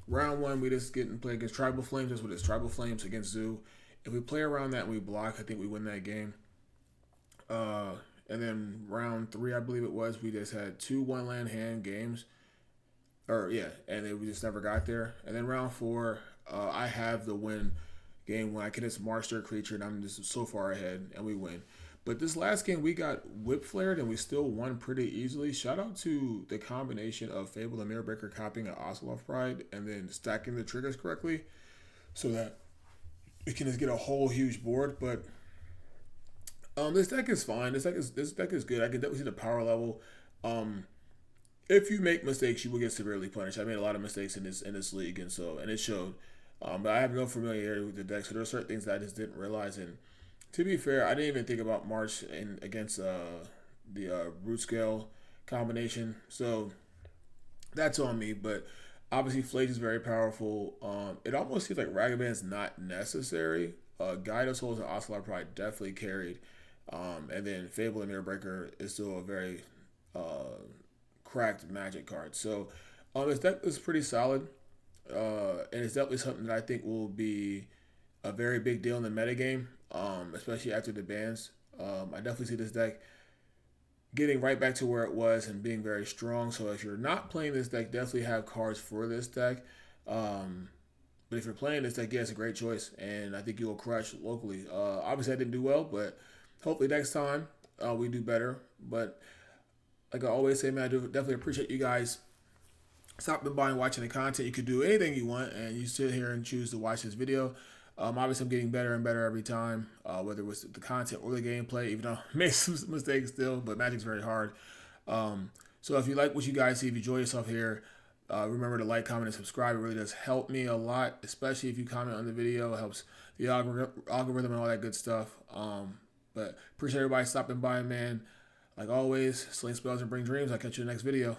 round 1, we just get and play against Tribal Flames. That's what it's Tribal Flames against Zoo. If we play around that and we block, I think we win that game. And then round 3, I believe it was, we just had 2 1-land hand games. And then we just never got there. And then round 4, I have the win game when I can just march their creature and I'm just so far ahead and we win. But this last game we got whip flared and we still won pretty easily. Shout out to the combination of Fable the Mirror Breaker copying an Ocelot Pride and then stacking the triggers correctly so that we can just get a whole huge board. But this deck is fine. This deck is good. I can definitely see the power level. If you make mistakes, you will get severely punished. I made a lot of mistakes in this league, and it showed. But I have no familiarity with the deck, so there are certain things that I just didn't realize. And to be fair, I didn't even think about March against the Broodscale combination, so that's on me. But obviously, Flake is very powerful. It almost seems like Ragaband's not necessary. Guide Souls and Ocelot Pride definitely carried. And then Fable and Mirror Breaker is still a very cracked Magic card. So this deck is pretty solid. And it's definitely something that I think will be a very big deal in the metagame, especially after the bans. I definitely see this deck getting right back to where it was and being very strong. So if you're not playing this deck, definitely have cards for this deck. But if you're playing this deck, yeah, it's a great choice, and I think you'll crush locally. Obviously, I didn't do well, but hopefully next time we do better. But like I always say, man, I do definitely appreciate you guys stopping by and watching the content. You could do anything you want, and you sit here and choose to watch this video. Obviously, I'm getting better and better every time, whether it was the content or the gameplay, even though I made some mistakes still, but Magic's very hard. So if you like what you guys see, if you enjoy yourself here, remember to like, comment, and subscribe. It really does help me a lot, especially if you comment on the video. It helps the algorithm and all that good stuff. But appreciate everybody stopping by, man. Like always, sling spells and bring dreams. I'll catch you in the next video.